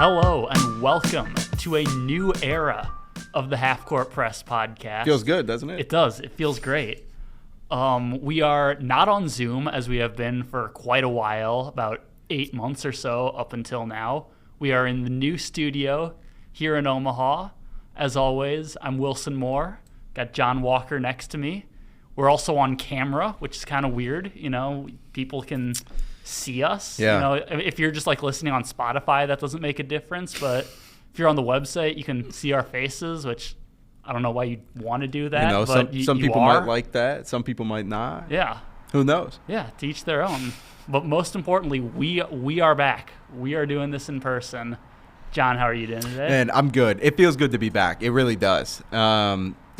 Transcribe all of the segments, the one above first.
Hello and welcome to a new era of the Half Court Press podcast. Feels good, doesn't it? It does. It feels great. We are not on Zoom as we have been for quite a while, about 8 months or so up until now. We are in the new studio here in Omaha. As always, I'm Wilson Moore. Got Jon Walker next to me. We're also on camera, which is kind of weird. You know, people can see us. Yeah. You know, if you're just like listening on Spotify, that doesn't make a difference. But if you're on the website, you can see our faces, which I don't know why you'd want to do that. You know, but some you people are. might like that. Some people might not. Yeah. Who knows? Yeah, to each their own. But most importantly, we are back. We are doing this in person. Jon, how are you doing today? And I'm good. It feels good to be back. It really does. You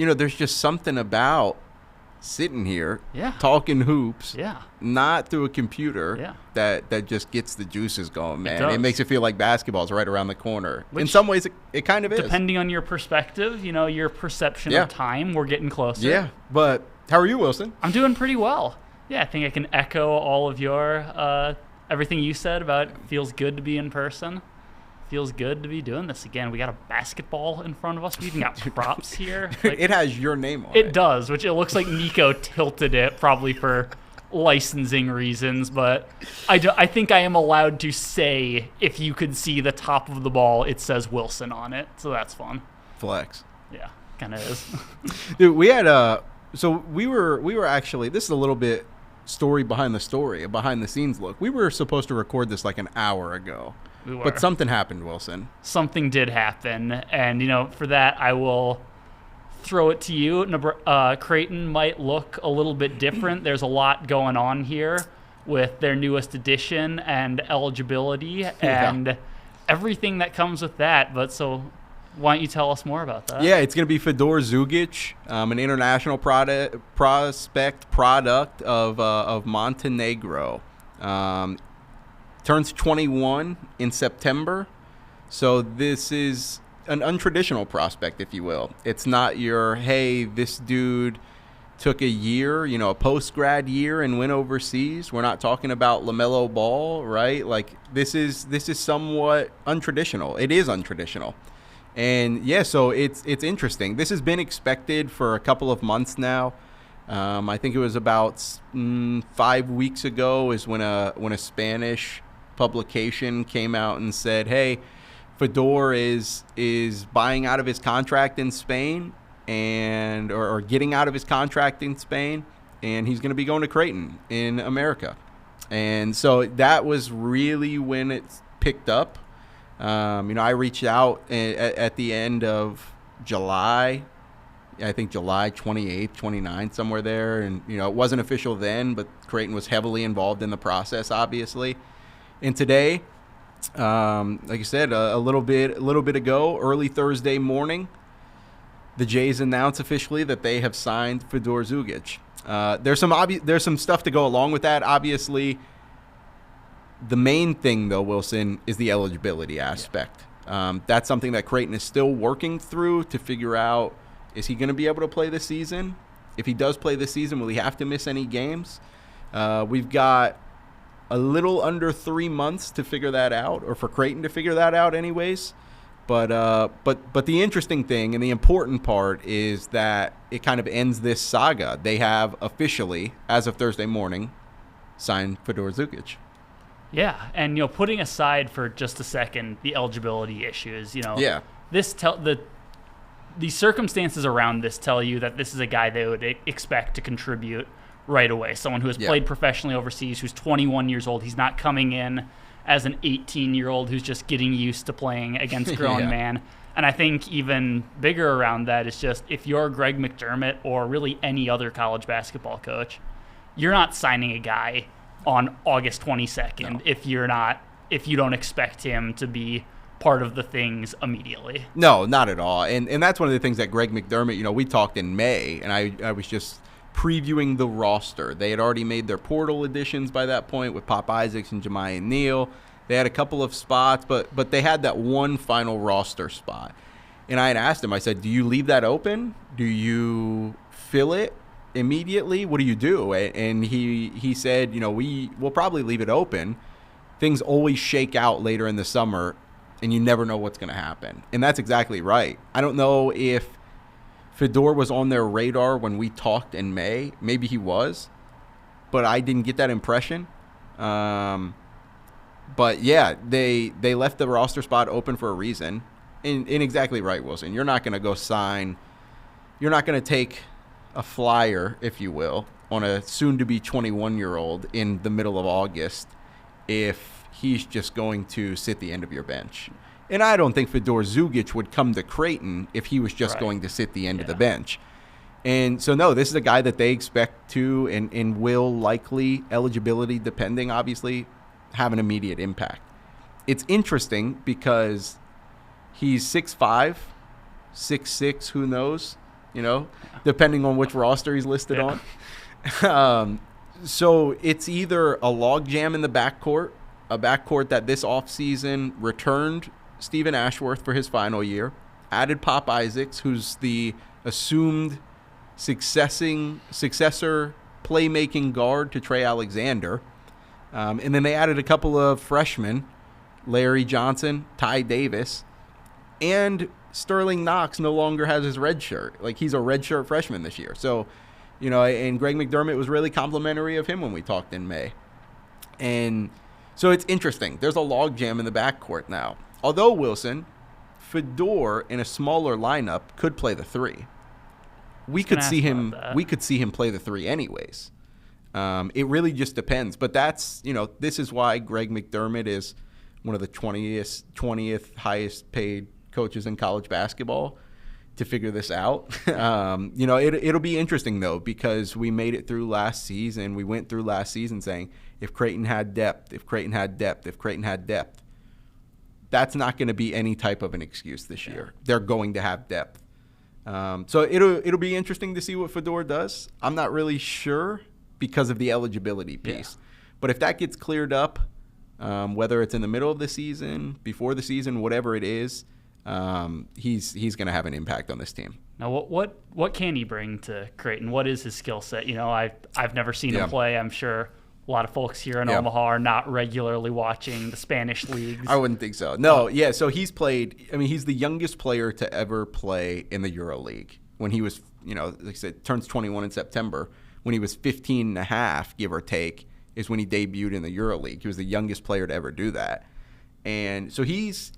know, there's just something about sitting here, talking hoops, not through a computer, that just gets the juices going, man. It makes it feel like basketball's right around the corner. In some ways, it kind of is. Depending on your perspective, you know, your perception of time, we're getting closer. Yeah, but how are you, Wilson? I'm doing pretty well. Yeah, I think I can echo all of your everything you said about it feels good to be in person. Feels good to be doing this again. We got a basketball in front of us. We even got props here. Like, it has your name on it. It does, which it looks like Nico tilted it probably for licensing reasons, but I think I am allowed to say if you could see the top of the ball, it says Wilson on it, so that's fun. Flex. Yeah, kind of is. Dude, we had so we were actually, this is a little bit story, a behind the scenes look. We were supposed to record this like an hour ago. We were. But something happened, Wilson. Something did happen, and you know, for that I will throw it to you. Creighton might look a little bit different. There's a lot going on here with their newest edition and eligibility and everything that comes with that. But so, why don't you tell us more about that? Yeah, it's going to be Fedor Zugic, an international prospect product of Montenegro. Turns 21 in September, so this is an untraditional prospect, if you will. It's not your, hey, this dude took a year, you know, a post-grad year and went overseas. We're not talking about LaMelo Ball, right? Like, this is somewhat untraditional. It is untraditional. And, yeah, so it's interesting. This has been expected for a couple of months now. I think it was about 5 weeks ago is when a Spanish publication came out and said, hey, Fedor is buying out of his contract in Spain and or getting out of his contract in Spain, and he's going to be going to Creighton in America. And so that was really when it picked up. You know, I reached out at the end of July, I think July 28th, 29th, somewhere there. And, you know, it wasn't official then, but Creighton was heavily involved in the process, obviously. And today, like I said, a little bit ago, early Thursday morning, the Jays announced officially that they have signed Fedor Zugic. There's some stuff to go along with that. Obviously, the main thing, though, Wilson, is the eligibility aspect. That's something that Creighton is still working through to figure out, is he going to be able to play this season? If he does play this season, will he have to miss any games? We've got a little under 3 months to figure that out, or for Creighton to figure that out anyways. But the interesting thing and the important part is that it kind of ends this saga. They have officially, as of Thursday morning, signed Fedor Zugic. Yeah, and you know, putting aside for just a second the eligibility issues, you know, the circumstances around this tell you that this is a guy they would expect to contribute right away. Someone who has played professionally overseas, who's 21 years old. He's not coming in as an 18-year-old who's just getting used to playing against grown man. And I think even bigger around that is just, if you're Greg McDermott or really any other college basketball coach, you're not signing a guy on August 22nd if you don't expect him to be part of the things immediately. No, not at all. And that's one of the things that Greg McDermott, you know, we talked in May, and I was just previewing the roster. They had already made their portal additions by that point with Pop Isaacs and Jemiah Neal. They had a couple of spots, but they had that one final roster spot. And I had asked him, I said, do you leave that open? Do you fill it immediately? What do you do? And he said, you know, we'll probably leave it open. Things always shake out later in the summer. and you never know what's going to happen. And that's exactly right. I don't know if Fedor was on their radar when we talked in May. Maybe he was, but I didn't get that impression. But yeah, they left the roster spot open for a reason. And exactly right, Wilson. You're not going to go sign. You're not going to take a flyer, if you will, on a soon-to-be 21-year-old in the middle of August if he's just going to sit the end of your bench. And I don't think Fedor Zugic would come to Creighton if he was just going to sit the end of the bench. And so, no, this is a guy that they expect to and will likely, eligibility depending, obviously, have an immediate impact. It's interesting because he's 6'5", 6'6", who knows, depending on which roster he's listed on. So it's either a logjam in the backcourt, a backcourt that this offseason returned Stephen Ashworth for his final year, added Pop Isaacs, who's the assumed successor playmaking guard to Trey Alexander. And then they added a couple of freshmen, Larry Johnson, Ty Davis, and Sterling Knox no longer has his red shirt. Like, he's a red shirt freshman this year. So, and Greg McDermott was really complimentary of him when we talked in May. And so it's interesting. There's a logjam in the backcourt now. Although, Wilson, Fedor in a smaller lineup could play the three. We could see him play the three anyways. It really just depends. But that's, this is why Greg McDermott is one of the 20th highest paid coaches in college basketball to figure this out. It'll be interesting, though, because we made it through last season. We went through last season saying if Creighton had depth, that's not going to be any type of an excuse this year. They're going to have depth. So it'll be interesting to see what Fedor does. I'm not really sure because of the eligibility piece. Yeah. But if that gets cleared up, whether it's in the middle of the season, before the season, whatever it is, he's going to have an impact on this team. Now, what can he bring to Creighton? What is his skill set? I've never seen him play. I'm sure a lot of folks here in Omaha are not regularly watching the Spanish leagues. I wouldn't think so. No, so he's played. I mean, he's the youngest player to ever play in the EuroLeague. When he was, like I said, turns 21 in September. When he was 15 and a half, give or take, is when he debuted in the EuroLeague. He was the youngest player to ever do that. And so he's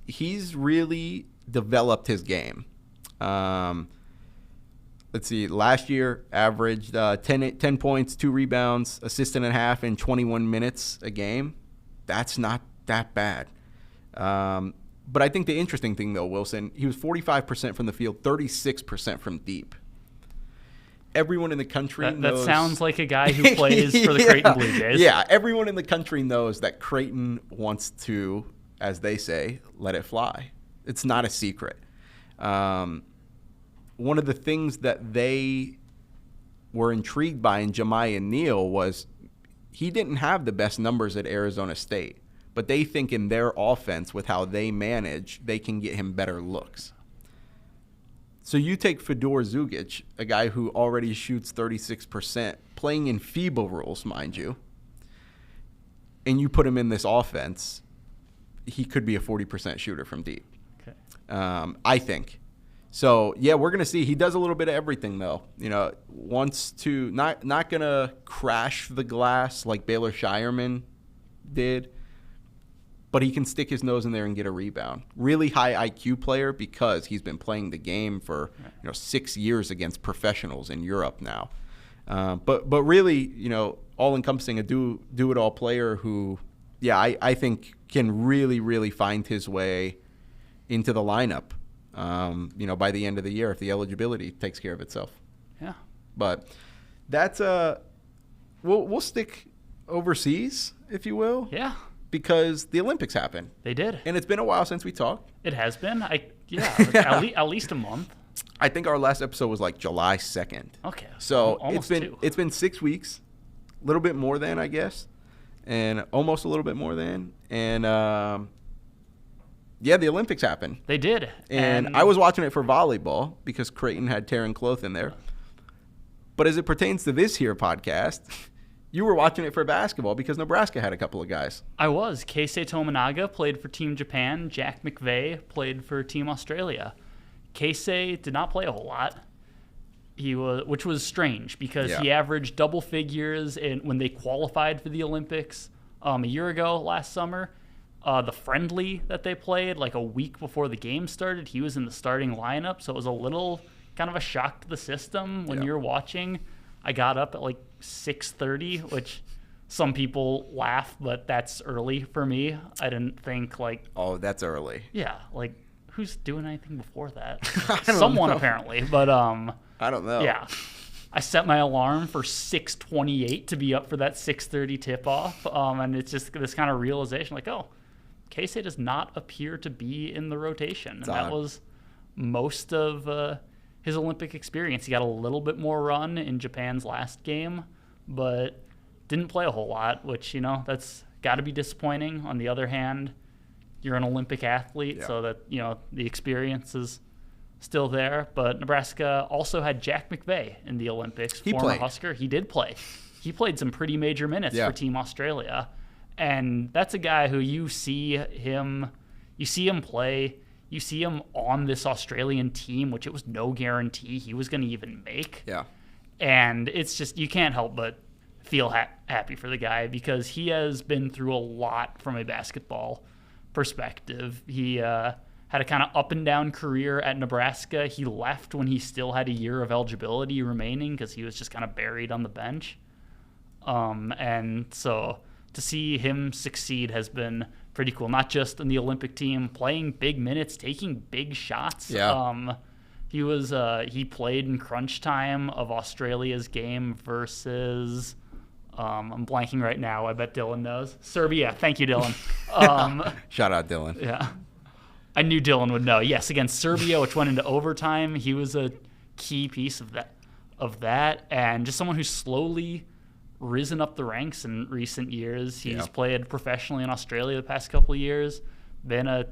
really developed his game. Let's see, last year averaged 10 points, 2 rebounds, assist and a half in 21 minutes a game. That's not that bad. But I think the interesting thing, though, Wilson, he was 45% from the field, 36% from deep. Everyone in the country knows. That sounds like a guy who plays for the Creighton Blue Jays. Yeah, everyone in the country knows that Creighton wants to, as they say, let it fly. It's not a secret. One of the things that they were intrigued by in Jemiah Neal was he didn't have the best numbers at Arizona State, but they think in their offense with how they manage, they can get him better looks. So you take Fedor Zugic, a guy who already shoots 36%, playing in FIBA rules, mind you, and you put him in this offense, he could be a 40% shooter from deep. Okay. I think. So, yeah, we're going to see. He does a little bit of everything, though. Wants to not going to crash the glass like Baylor Shireman did, but he can stick his nose in there and get a rebound. Really high IQ player because he's been playing the game for 6 years against professionals in Europe now. But really, all-encompassing, a do-it-all player who, I think can really, really find his way into the lineup. By the end of the year, if the eligibility takes care of itself. Yeah. But that's we'll stick overseas, if you will. Yeah. Because the Olympics happened. They did. And it's been a while since we talked. It has been. At least a month. I think our last episode was like July 2nd. Okay. So it's been 6 weeks, a little bit more than, I guess, and almost a little bit more than. And the Olympics happened. They did. And I was watching it for volleyball because Creighton had Taryn Cloth in there. But as it pertains to this here podcast, You were watching it for basketball because Nebraska had a couple of guys. I was. Keisei Tominaga played for Team Japan. Jack McVeigh played for Team Australia. Keisei did not play a whole lot. Which was strange because he averaged double figures when they qualified for the Olympics a year ago last summer. The friendly that they played like a week before the game started, he was in the starting lineup, so it was a little kind of a shock to the system when you're watching. I got up at like 6:30, which some people laugh, but that's early for me. I didn't think like... Oh, that's early. Yeah, like who's doing anything before that? Someone apparently, but I don't know. Yeah. I set my alarm for 6:28 to be up for that 6:30 tip-off, and it's just this kind of realization like, oh, Keisei does not appear to be in the rotation. And that was most of his Olympic experience. He got a little bit more run in Japan's last game, but didn't play a whole lot, which, that's got to be disappointing. On the other hand, you're an Olympic athlete, so that, the experience is still there. But Nebraska also had Jack McVeigh in the Olympics, former Husker. He did play. He played some pretty major minutes for Team Australia. And that's a guy who you see him play, you see him on this Australian team, which it was no guarantee he was going to even make. Yeah. And it's just, you can't help but feel happy for the guy because he has been through a lot from a basketball perspective. He had a kind of up and down career at Nebraska. He left when he still had a year of eligibility remaining because he was just kind of buried on the bench. And so to see him succeed has been pretty cool. Not just in the Olympic team, playing big minutes, taking big shots. Yeah. He played in crunch time of Australia's game versus I'm blanking right now. I bet Dylan knows. Serbia. Thank you, Dylan. Shout out, Dylan. Yeah. I knew Dylan would know. Yes, against Serbia, which went into overtime. He was a key piece of that, and just someone who's slowly risen up the ranks in recent years. He's played professionally in Australia the past couple of years, been a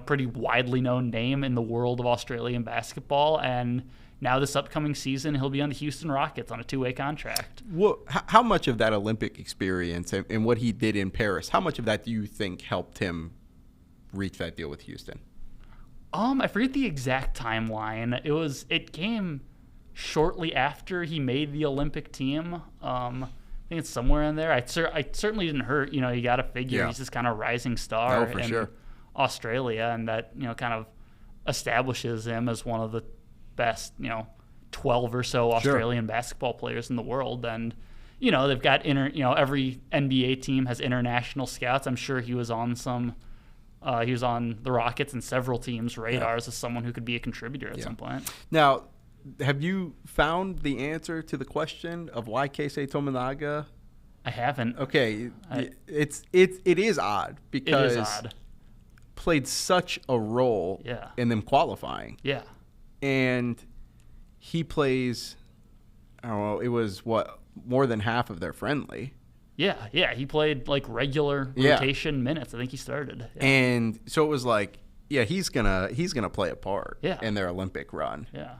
pretty widely known name in the world of Australian basketball, and now this upcoming season he'll be on the Houston Rockets on a 2-way contract. Well, how much of that Olympic experience and what he did in Paris, how much of that do you think helped him reach that deal with Houston? I forget the exact timeline. It came shortly after he made the Olympic team. I think it's somewhere in there. I certainly didn't hurt. You got to figure he's this kind of rising star in Australia, and that kind of establishes him as one of the best 12 or so Australian basketball players in the world. And they've got every NBA team has international scouts. I'm sure he was on he was on the Rockets and several teams' radars as someone who could be a contributor at some point. Now, have you found the answer to the question of why Keisei Tominaga? I haven't. Okay, it is odd because it is odd. Played such a role in them qualifying. Yeah. And he plays, I don't know, it was more than half of their friendly. Yeah, he played like regular rotation minutes. I think he started. Yeah. And so it was like, he's gonna play a part in their Olympic run. Yeah.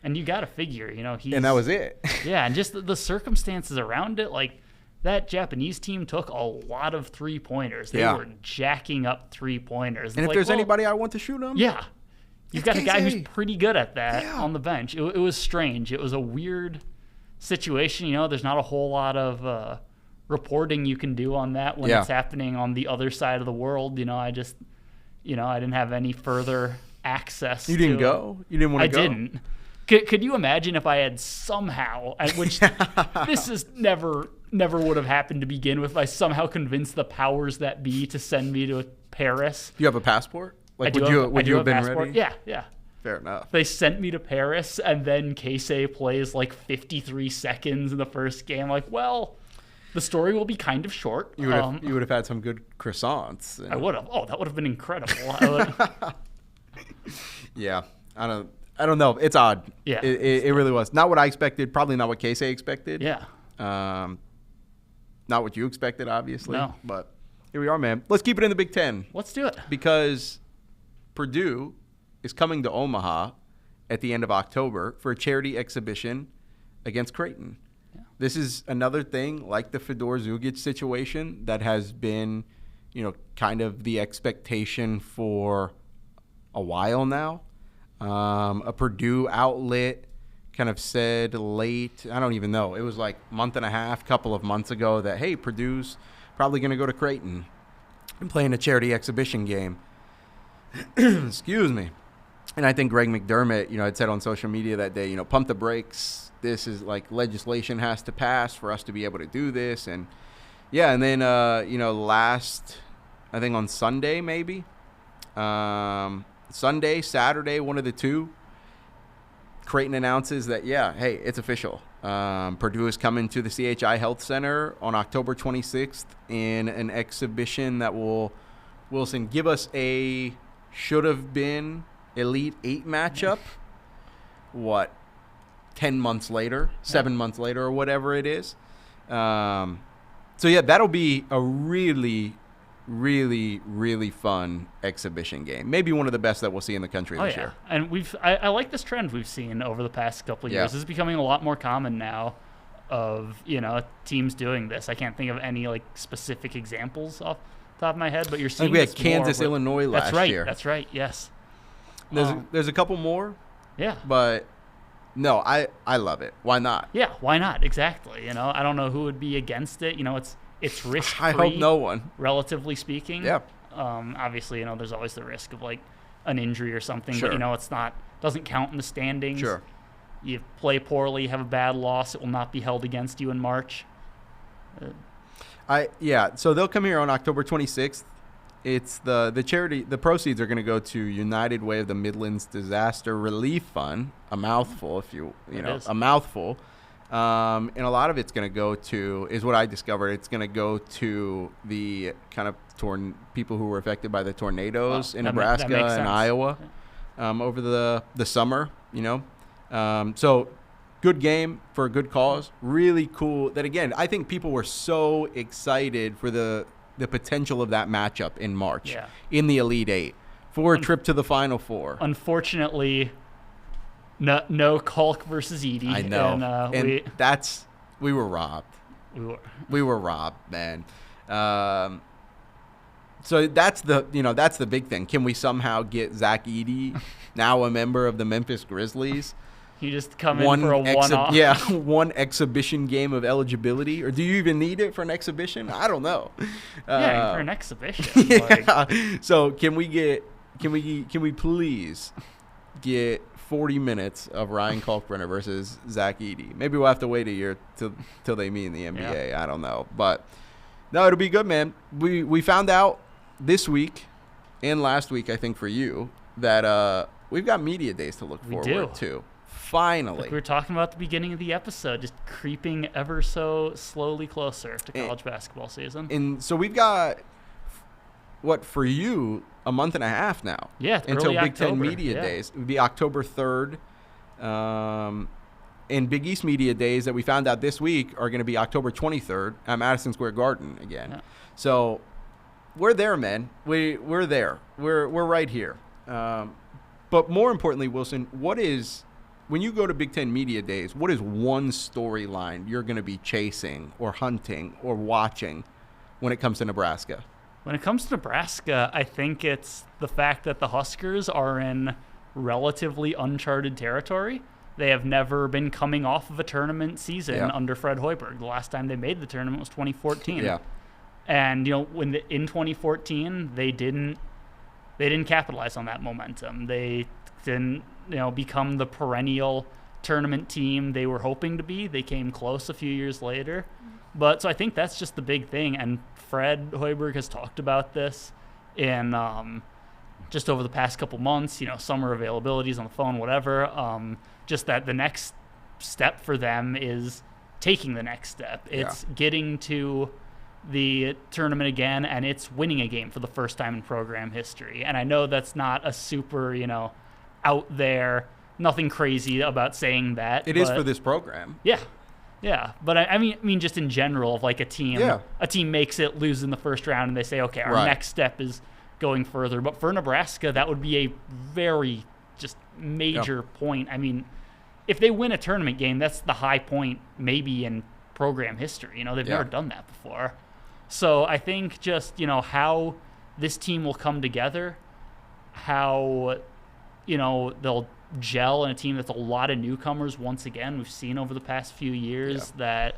And you got to figure, and that was it. Yeah, and just the circumstances around it, like that Japanese team took a lot of 3-pointers. They were jacking up 3-pointers. And if there's anybody I want to shoot them, you've got a guy who's pretty good at that on the bench. It was strange. It was a weird situation. There's not a whole lot of reporting you can do on that when it's happening on the other side of the world. I just, I didn't have any further access. You didn't go? You didn't want to go? I didn't. Could you imagine if I had somehow, which this is never would have happened to begin with, if I somehow convinced the powers that be to send me to Paris? Do you have a passport? Like, would you have been ready? Yeah. Fair enough. They sent me to Paris, and then Keisei plays like 53 seconds in the first game. Like, well, the story will be kind of short. You would have had some good croissants. I would have. Oh, that would have been incredible. Yeah. I don't know. It's odd. Yeah. It really was. Not what I expected. Probably not what Keisei expected. Yeah. Not what you expected, obviously. No. But here we are, man. Let's keep it in the Big Ten. Let's do it. Because Purdue is coming to Omaha at the end of October for a charity exhibition against Creighton. Yeah. this is another thing like the Fedor Zugic situation that has been, kind of the expectation for a while now. A Purdue outlet kind of said late, I don't even know, it was like couple of months ago that, hey, Purdue's probably going to go to Creighton and play in a charity exhibition game. Excuse me. And I think Greg McDermott, had said on social media that day, pump the brakes. This is like legislation has to pass for us to be able to do this. And yeah, and then, last, I think on Sunday maybe, Sunday, Saturday, one of the two, Creighton announces that, hey, it's official. Purdue is coming to the CHI Health Center on October 26th in an exhibition that will, Wilson, give us a should-have-been Elite Eight matchup. 10 months later, 7 months later, or whatever it is. So, that'll be a really, really, really fun exhibition game. Maybe one of the best that we'll see in the country this year. And I like this trend we've seen over the past couple of years. This is becoming a lot more common now of, teams doing this. I can't think of any specific examples off the top of my head, but you're seeing we had Kansas, Illinois last year. That's right. Yes. There's a couple more. Yeah. But no, I love it. Why not? Yeah, why not? Exactly. I don't know who would be against it. It's risk-free. I hope no one. Relatively speaking. Yeah. Obviously, there's always the risk of an injury or something. Sure. But it's doesn't count in the standings. Sure. You play poorly, have a bad loss, it will not be held against you in March. So they'll come here on October 26th. It's the charity. The proceeds are going to go to United Way of the Midlands Disaster Relief Fund. A mouthful, a mouthful. And a lot of it's going to go to, is what I discovered, it's going to go to the kind of people who were affected by the tornadoes in Nebraska and Iowa over the summer, So good game for a good cause. Really cool. That, again, I think people were so excited for the potential of that matchup in March in the Elite Eight for a trip to the Final Four. Unfortunately, no Kalk versus Edey. I know. We were robbed. We were robbed, man. So that's the big thing. Can we somehow get Zach Edey, now a member of the Memphis Grizzlies? You just come in for a one-off. Yeah, one exhibition game of eligibility. Or do you even need it for an exhibition? I don't know. For an exhibition. Yeah. So can we please get 40 minutes of Ryan Kalkbrenner versus Zach Edey? Maybe we'll have to wait a year till they meet in the NBA. Yeah. I don't know. But no, it'll be good, man. We found out this week and last week, I think for you, that we've got media days to look forward to. Finally. Like we were talking about at the beginning of the episode, just creeping ever so slowly closer to college basketball season. And so we've got, for you, a month and a half now. Yeah, until early Big October. Ten Media Days. It would be October 3rd. And Big East Media Days that we found out this week are going to be October 23rd at Madison Square Garden again. Yeah. So we're there, man. We're there. We're right here. But more importantly, Wilson, when you go to Big Ten Media Days, what is one storyline you're going to be chasing or hunting or watching when it comes to Nebraska? When it comes to Nebraska, I think it's the fact that the Huskers are in relatively uncharted territory. They have never been coming off of a tournament season under Fred Hoiberg. The last time they made the tournament was 2014. Yeah. And in 2014, they didn't capitalize on that momentum. They didn't become the perennial tournament team they were hoping to be. They came close a few years later. But so I think that's just the big thing. And Fred Hoiberg has talked about this in just over the past couple months, summer availabilities on the phone, whatever. Just that the next step for them is taking the next step. It's getting to the tournament again, and it's winning a game for the first time in program history. And I know that's not a super, out there, nothing crazy about saying that. It is for this program. Yeah. But I mean, just in general, of a team makes it, lose in the first round, and they say, okay, our next step is going further. But for Nebraska, that would be a very just major point. I mean, if they win a tournament game, that's the high point maybe in program history. They've never done that before. So I think just, how this team will come together, how, they'll gel in a team that's a lot of newcomers. Once again, we've seen over the past few years that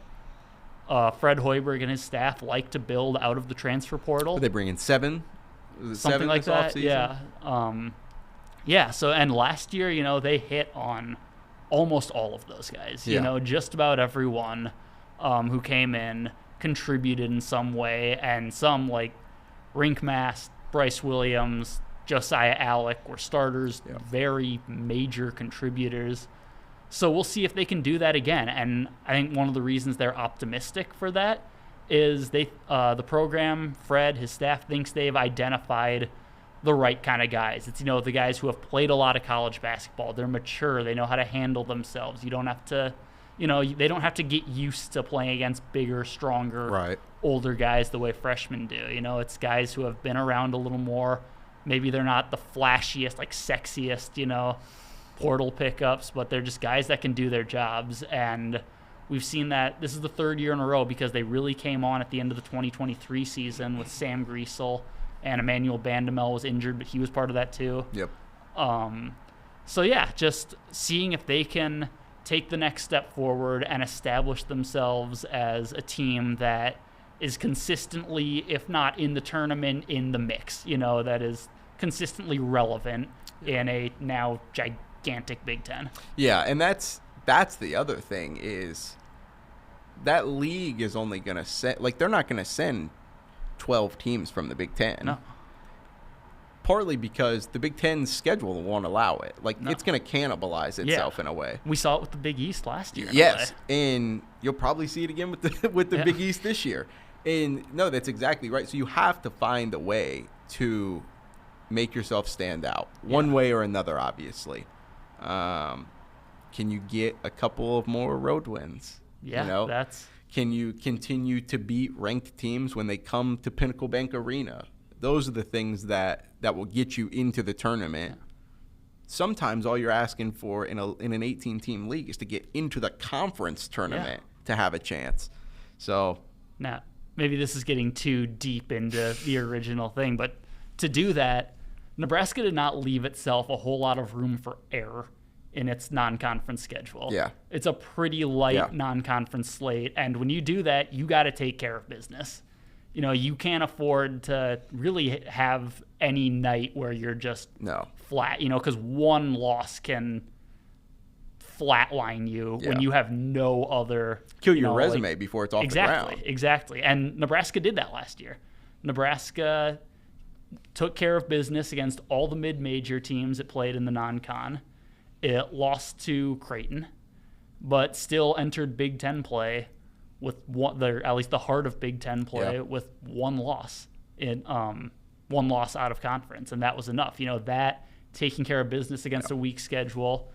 Fred Hoiberg and his staff like to build out of the transfer portal. Did they bring in seven? Something like that, yeah. So, and last year, they hit on almost all of those guys. Just about everyone who came in contributed in some way, and some like Rink Mast, Bryce Williams, Josiah Alec were starters, very major contributors. So we'll see if they can do that again. And I think one of the reasons they're optimistic for that is the program, Fred, his staff thinks they've identified the right kind of guys. It's, the guys who have played a lot of college basketball. They're mature. They know how to handle themselves. You don't have to, they don't have to get used to playing against bigger, stronger, older guys the way freshmen do. It's guys who have been around a little more. Maybe they're not the flashiest, like sexiest, portal pickups, but they're just guys that can do their jobs. And we've seen that this is the third year in a row because they really came on at the end of the 2023 season with Sam Griesel, and Emmanuel Bandamel was injured, but he was part of that too. Yep. So yeah, just seeing if they can take the next step forward and establish themselves as a team that is consistently, if not in the tournament, in the mix, that is consistently relevant in a now gigantic Big Ten. Yeah, and that's the other thing is that league is only going to send, they're not going to send 12 teams from the Big Ten. No. Partly because the Big Ten's schedule won't allow it. It's going to cannibalize itself in a way. We saw it with the Big East last year. Yes, and you'll probably see it again with the Big East this year. And no, that's exactly right. So you have to find a way to make yourself stand out one way or another, obviously. Can you get a couple of more road wins? Yeah, Can you continue to beat ranked teams when they come to Pinnacle Bank Arena? Those are the things that will get you into the tournament. Yeah. Sometimes all you're asking for in an 18-team league is to get into the conference tournament to have a chance. So now, maybe this is getting too deep into the original thing, but to do that, Nebraska did not leave itself a whole lot of room for error in its non-conference schedule. Yeah. It's a pretty light non-conference slate, and when you do that, you got to take care of business. You can't afford to really have any night where you're just flat, because one loss can flatline you when you have no other... Kill your resume before it's off the ground. Exactly. And Nebraska did that last year. Nebraska took care of business against all the mid-major teams it played in the non-con. It lost to Creighton, but still entered Big Ten play with at least the heart of Big Ten play with one loss out of conference, and that was enough. That taking care of business against a weak schedule,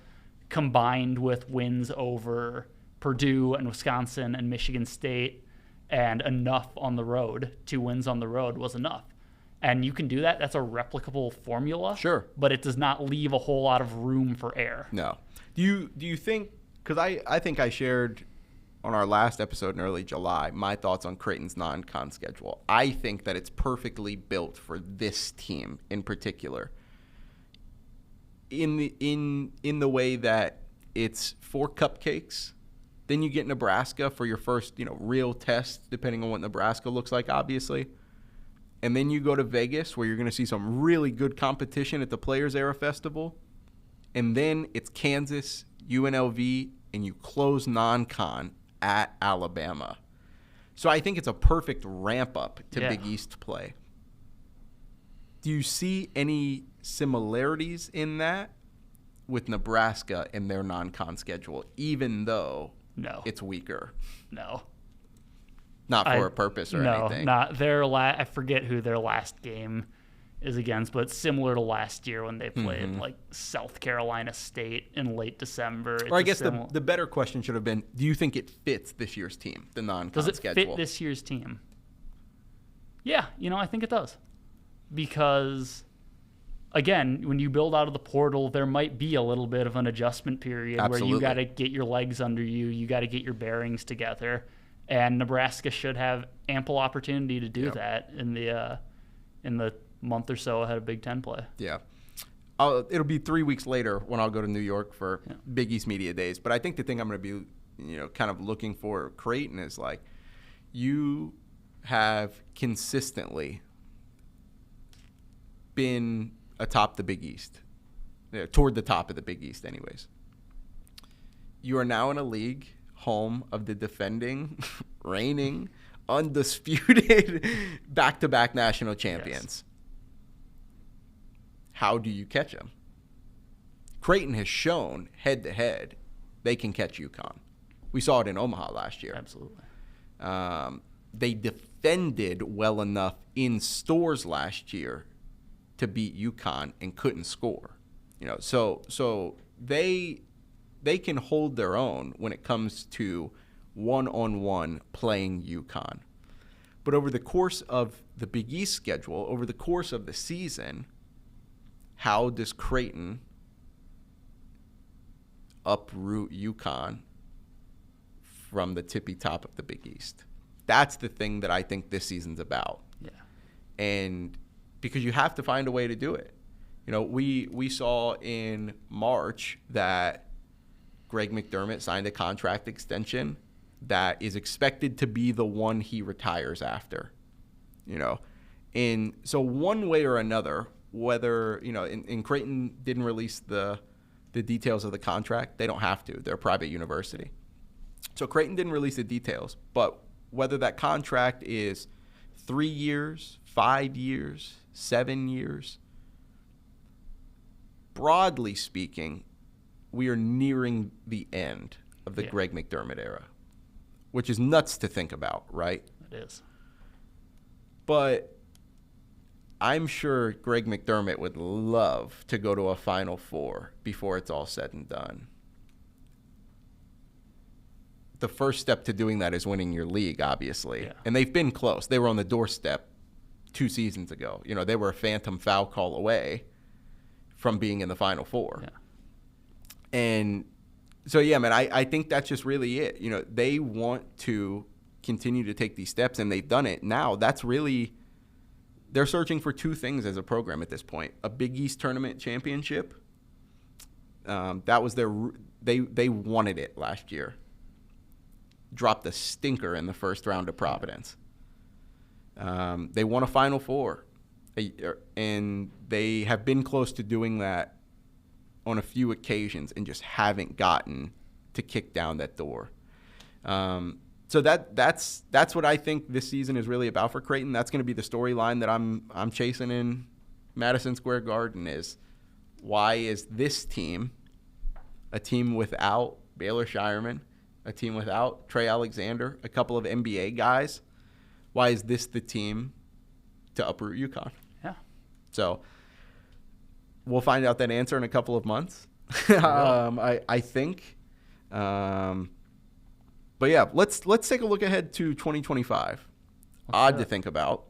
combined with wins over Purdue and Wisconsin and Michigan State, and enough on the road, 2 wins on the road was enough. And you can do that. That's a replicable formula. Sure. But it does not leave a whole lot of room for error. No. Do you think, because I think I shared on our last episode in early July my thoughts on Creighton's non-con schedule. I think that it's perfectly built for this team in particular. In the way that it's 4 cupcakes, then you get Nebraska for your first, real test, depending on what Nebraska looks like, obviously. And then you go to Vegas, where you're going to see some really good competition at the Players Era Festival. And then it's Kansas, UNLV, and you close non-con at Alabama. So I think it's a perfect ramp-up to Big East play. Do you see any similarities in that with Nebraska and their non-con schedule, even though it's weaker? No. Not for a purpose or anything. No, not their I forget who their last game is against, but similar to last year when they played South Carolina State in late December. Or I guess the better question should have been, do you think it fits this year's team, the non-con schedule? Does it fit this year's team? Yeah, I think it does. Because, again, when you build out of the portal, there might be a little bit of an adjustment period where you got to get your legs under you, you got to get your bearings together. And Nebraska should have ample opportunity to do that in the month or so ahead of Big Ten play. Yeah. It'll be 3 weeks later when I'll go to New York for Big East Media Days. But I think the thing I'm going to be, kind of looking for Creighton is like, you have consistently been atop the Big East, toward the top of the Big East anyways. You are now in a league home of the defending, reigning, undisputed back-to-back national champions. Yes. How do you catch them? Creighton has shown head-to-head they can catch UConn. We saw it in Omaha last year. Absolutely. They defended well enough in stores last year to beat UConn and couldn't score. So they can hold their own when it comes to one-on-one playing UConn. But over the course of the Big East schedule, over the course of the season, how does Creighton uproot UConn from the tippy top of the Big East? That's the thing that I think this season's about. Yeah. And because you have to find a way to do it. We saw in March that Greg McDermott signed a contract extension that is expected to be the one he retires after. And so one way or another, whether, and Creighton didn't release the details of the contract. They don't have to. They're a private university. So Creighton didn't release the details, but whether that contract is 3 years, 5 years, 7 years, broadly speaking, we are nearing the end of the Greg McDermott era, which is nuts to think about, right? It is. But I'm sure Greg McDermott would love to go to a Final Four before it's all said and done. The first step to doing that is winning your league, obviously. Yeah. And they've been close. They were on the doorstep 2 seasons ago. They were a phantom foul call away from being in the Final Four. Yeah. And so, man, I think that's just really it. They want to continue to take these steps, and they've done it. Now, that's really – they're searching for 2 things as a program at this point. A Big East tournament championship. That was their – they wanted it last year. Dropped a stinker in the first round of Providence. They won a Final Four, and they have been close to doing that on a few occasions and just haven't gotten to kick down that door. So that's what I think this season is really about for Creighton. That's going to be the storyline that I'm chasing in Madison Square Garden is why is this team, a team without Baylor Shireman, a team without Trey Alexander, a couple of NBA guys, why is this the team to uproot UConn? Yeah. So we'll find out that answer in a couple of months. I think. But yeah, let's take a look ahead to 2025. Odd to think about,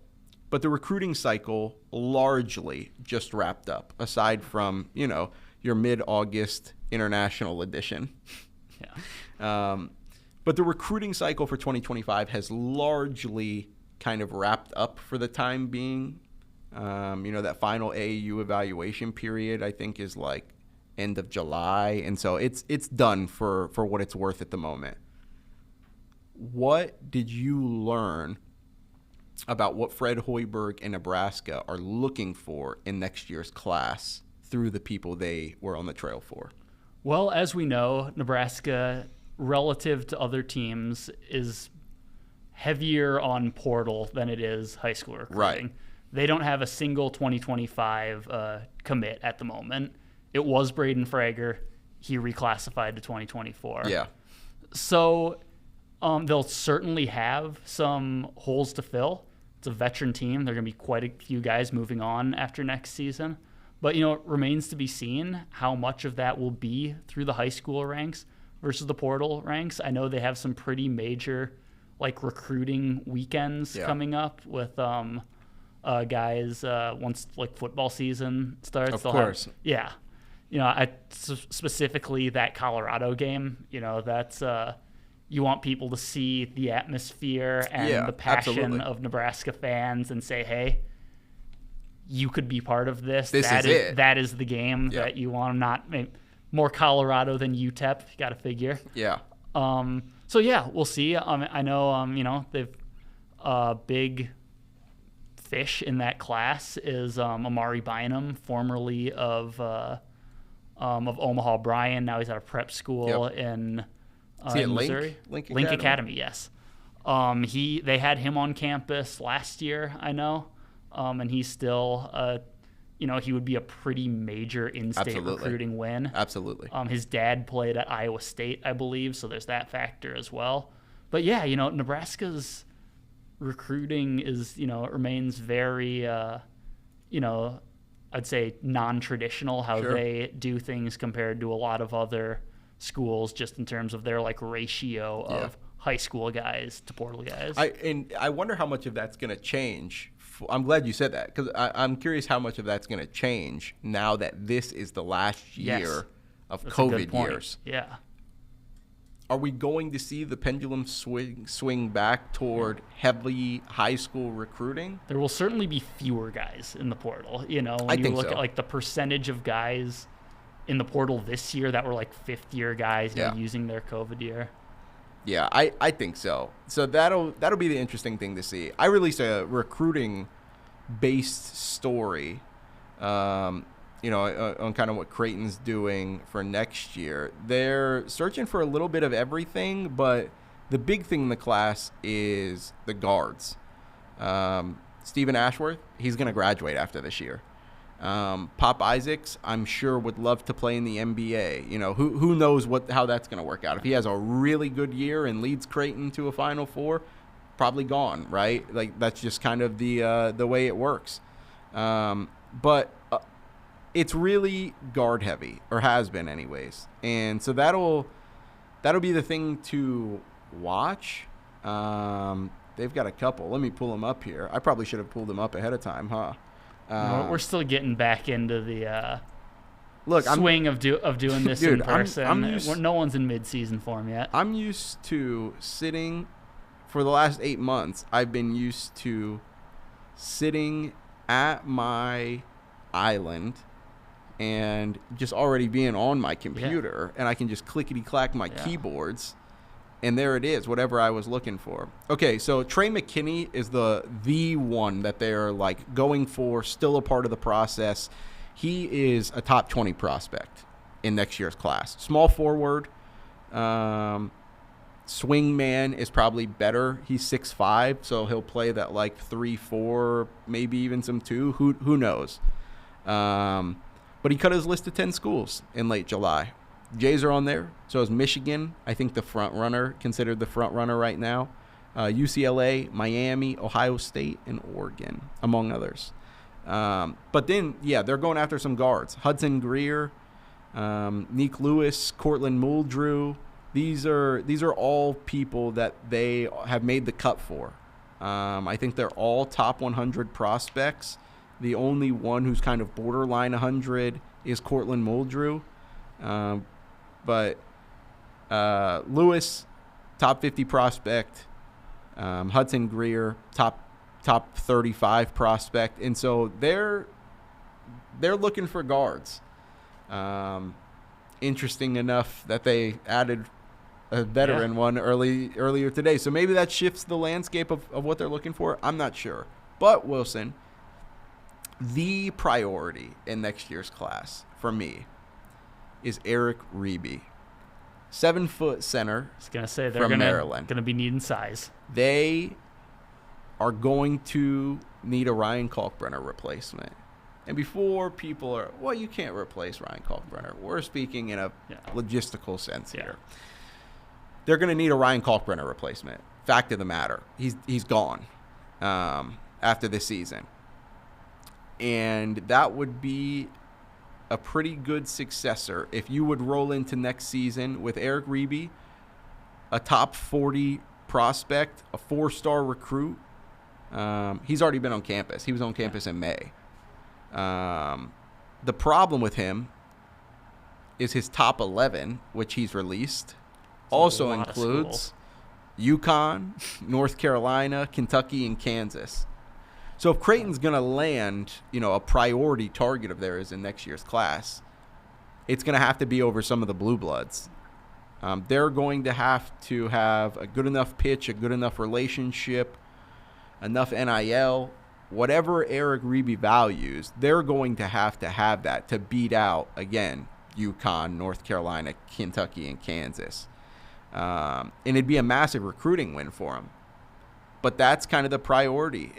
but the recruiting cycle largely just wrapped up. Aside from your mid-August international edition. Yeah. But the recruiting cycle for 2025 has largely kind of wrapped up for the time being. That final AAU evaluation period, I think, is like end of July. And so it's done for what it's worth at the moment. What did you learn about what Fred Hoiberg and Nebraska are looking for in next year's class through the people they were on the trail for? Well, as we know, Nebraska, relative to other teams, is heavier on portal than it is high school recruiting. Right. They don't have a single 2025 commit at the moment. It was Braden Frager. He reclassified to 2024. Yeah. So they'll certainly have some holes to fill. It's a veteran team. There are going to be quite a few guys moving on after next season. But, it remains to be seen how much of that will be through the high school ranks versus the portal ranks. I know they have some pretty major, recruiting weekends coming up with guys once, football season starts. Of course. Specifically that Colorado game, that's You want people to see the atmosphere and the passion of Nebraska fans and say, hey, you could be part of this. That is it. That is the game that you want. Not more Colorado than UTEP. You got to figure. Yeah. So yeah, we'll see. I know they've big fish in that class is Amari Bynum, formerly of Omaha Bryan. Now he's at a prep school in Missouri. Link Academy, yes. They had him on campus last year, I know. And he's still, he would be a pretty major in-state recruiting win. Absolutely. His dad played at Iowa State, I believe, so there's that factor as well. But yeah, Nebraska's recruiting is, it remains very, I'd say non-traditional how they do things compared to a lot of other schools, just in terms of their ratio of high school guys to portal guys. I wonder how much of that's going to change. I'm glad you said that, because I'm curious how much of that's going to change now that this is the last year of COVID years. Yeah. Are we going to see the pendulum swing back toward heavy high school recruiting? There will certainly be fewer guys in the portal. When you look at the percentage of guys in the portal this year that were fifth-year guys using their COVID year. Yeah, I think so. So that'll be the interesting thing to see. I released a recruiting-based story, on kind of what Creighton's doing for next year. They're searching for a little bit of everything, but the big thing in the class is the guards. Stephen Ashworth, he's going to graduate after this year. Pop Isaacs, I'm sure, would love to play in the NBA. Who knows how that's going to work out. If he has a really good year and leads Creighton to a Final Four, probably gone, right? That's just kind of the way it works. But it's really guard heavy, or has been anyways. And so that'll be the thing to watch. They've got a couple. Let me pull them up here. I probably should have pulled them up ahead of time, huh? We're still getting back into the swing of doing this in person. No one's in mid-season form yet. I'm used to sitting for the last 8 months. I've been used to sitting at my island and just already being on my computer, and I can just clickety-clack my keyboards, and there it is, whatever I was looking for. Okay, so Trey McKinney is the one that they're going for, still a part of the process. He is a top 20 prospect in next year's class. Small forward, swing man is probably better. He's 6'5", so he'll play that 3-4, maybe even some 2. Who knows? But he cut his list to 10 schools in late July. Jays are on there. So is Michigan, I think considered the front runner right now. UCLA, Miami, Ohio State, and Oregon, among others. But then, they're going after some guards. Hudson Greer, Neek Lewis, Cortland Muldrew. These are all people that they have made the cut for. I think they're all top 100 prospects. The only one who's kind of borderline 100 is Cortland Muldrew. But Lewis, top 50 prospect. Hudson Greer, top 35 prospect. And so they're looking for guards. Interesting enough that they added a veteran one earlier today. So maybe that shifts the landscape of what they're looking for. I'm not sure. But Wilson, the priority in next year's class for me is Eric Reeby, 7-foot center. I was going to say they're going to be needing size. They are going to need a Ryan Kalkbrenner replacement. And before people are, you can't replace Ryan Kalkbrenner. We're speaking in a logistical sense here. They're going to need a Ryan Kalkbrenner replacement. Fact of the matter, he's gone after this season. And that would be a pretty good successor if you would roll into next season with Eric Reeby, a top 40 prospect, a 4-star recruit. He's already been on campus. He was on campus in May. The problem with him is his top 11, which he's released, also includes UConn, North Carolina, Kentucky, and Kansas. So if Creighton's going to land, a priority target of theirs in next year's class, it's going to have to be over some of the blue bloods. They're going to have a good enough pitch, a good enough relationship, enough NIL, whatever Eric Reeby values, they're going to have that to beat out, again, UConn, North Carolina, Kentucky, and Kansas. And it'd be a massive recruiting win for them. But that's kind of the priority,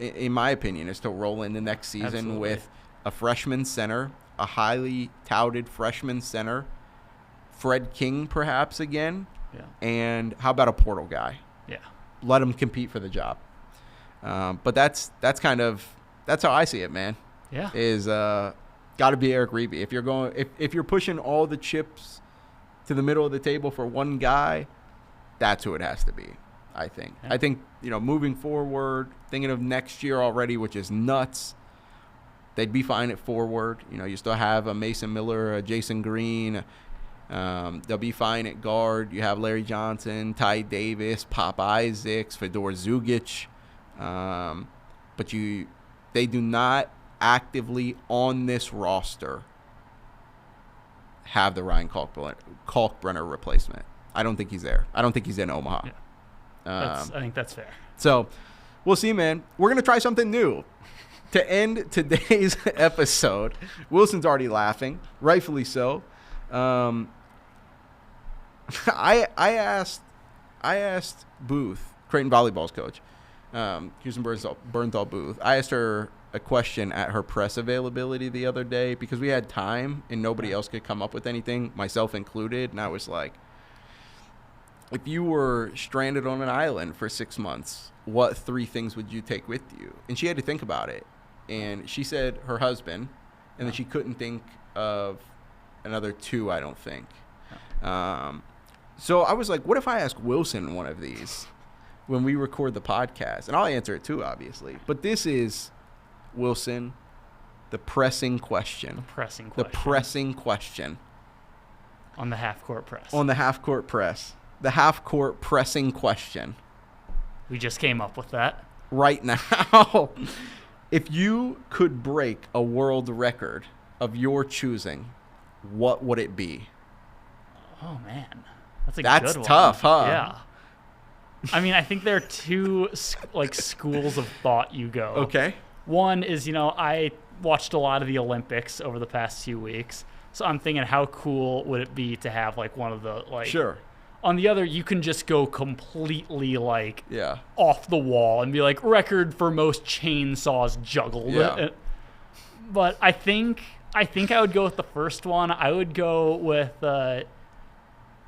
in my opinion, is to roll into next season Absolutely. with a freshman center, a highly touted freshman center, Fred King perhaps again, and how about a portal guy? Yeah. Let him compete for the job. But that's how I see it, man. Yeah. Is got to be Eric Reeby. If you're pushing all the chips to the middle of the table for one guy, that's who it has to be, I think. Yeah. I think, moving forward, thinking of next year already, which is nuts, they'd be fine at forward. You still have a Mason Miller, a Jason Green. They'll be fine at guard. You have Larry Johnson, Ty Davis, Pop Isaacs, Fedor Zugic. But they do not actively on this roster have the Ryan Kalkbrenner replacement. I don't think he's there. I don't think he's in Omaha. Yeah. I think that's fair. So we'll see, man. We're going to try something new. To end today's episode, Wilson's already laughing, rightfully so. I asked Booth, Creighton volleyball's coach, Houston Bernthal Booth. I asked her a question at her press availability the other day because we had time and nobody else could come up with anything, myself included. And I was like, if you were stranded on an island for 6 months, what 3 things would you take with you? And she had to think about it. And she said her husband, and then she couldn't think of another 2, I don't think. So I was like, what if I ask Wilson one of these when we record the podcast? And I'll answer it too, obviously. But this is, Wilson, the pressing question. The pressing question. On the half-court press. On the half-court press. The half-court pressing question. We just came up with that. Right now. If you could break a world record of your choosing, what would it be? Oh, man. That's a That's good one. tough, huh? Yeah. I mean, I think there are 2 schools of thought you go. Okay. One is, I watched a lot of the Olympics over the past few weeks, so I'm thinking how cool would it be to have one of the Sure. On the other, you can just go completely yeah, off the wall and be like record for most chainsaws juggled. Yeah. But I think I would go with the first one. I would go with the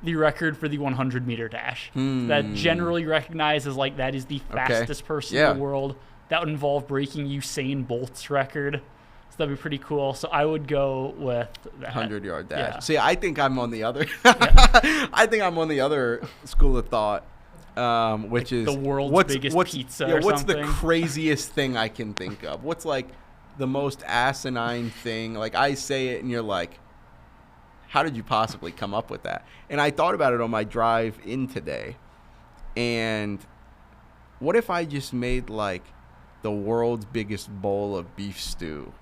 record for the 100-meter dash. That generally recognized as that is the fastest person in the world. That would involve breaking Usain Bolt's record. So that'd be pretty cool. So I would go with that. 100-yard dash. Yeah. See, I think I'm on the other. I think I'm on the other school of thought, which is the world's biggest pizza. Yeah, or what's something. the craziest thing I can think of? What's the most asinine thing? I say it and you're like, how did you possibly come up with that? And I thought about it on my drive in today. And what if I just made the world's biggest bowl of beef stew?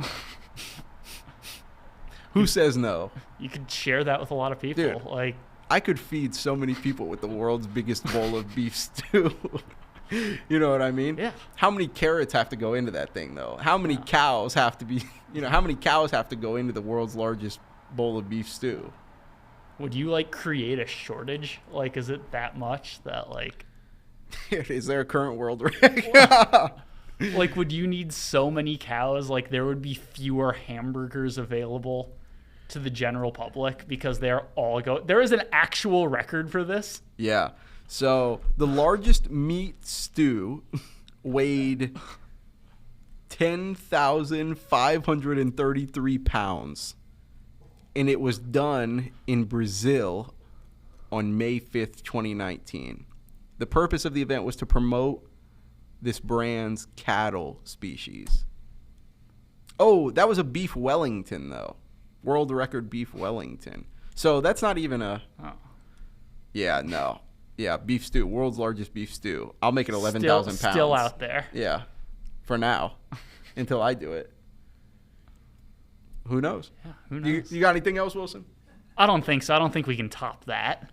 Who says no? You could share that with a lot of people. Dude, I could feed so many people with the world's biggest bowl of beef stew. You know what I mean? Yeah. How many carrots have to go into that thing, though? How many cows have to be, how many cows have to go into the world's largest bowl of beef stew? Would you create a shortage? Is it that much that Is there a current world record? would you need so many cows? There would be fewer hamburgers available to the general public because they're all there is an actual record for this. Yeah. So the largest meat stew weighed 10,533 pounds. And it was done in Brazil on May 5th, 2019. The purpose of the event was to promote this brand's cattle species. Oh, that was a beef Wellington, though. World record beef Wellington. So that's not even a... Oh. Yeah, no. Yeah, beef stew, world's largest beef stew. I'll make it 11,000 pounds. Still out there. Yeah, for now, until I do it. Who knows? Yeah, who knows? You got anything else, Wilson? I don't think so. I don't think we can top that.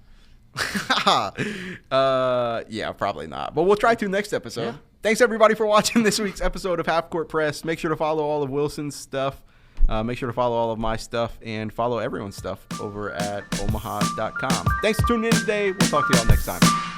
Yeah, probably not. But we'll try to next episode. Yeah. Thanks, everybody, for watching this week's episode of Half Court Press. Make sure to follow all of Wilson's stuff. Make sure to follow all of my stuff and follow everyone's stuff over at omaha.com. Thanks for tuning in today. We'll talk to you all next time.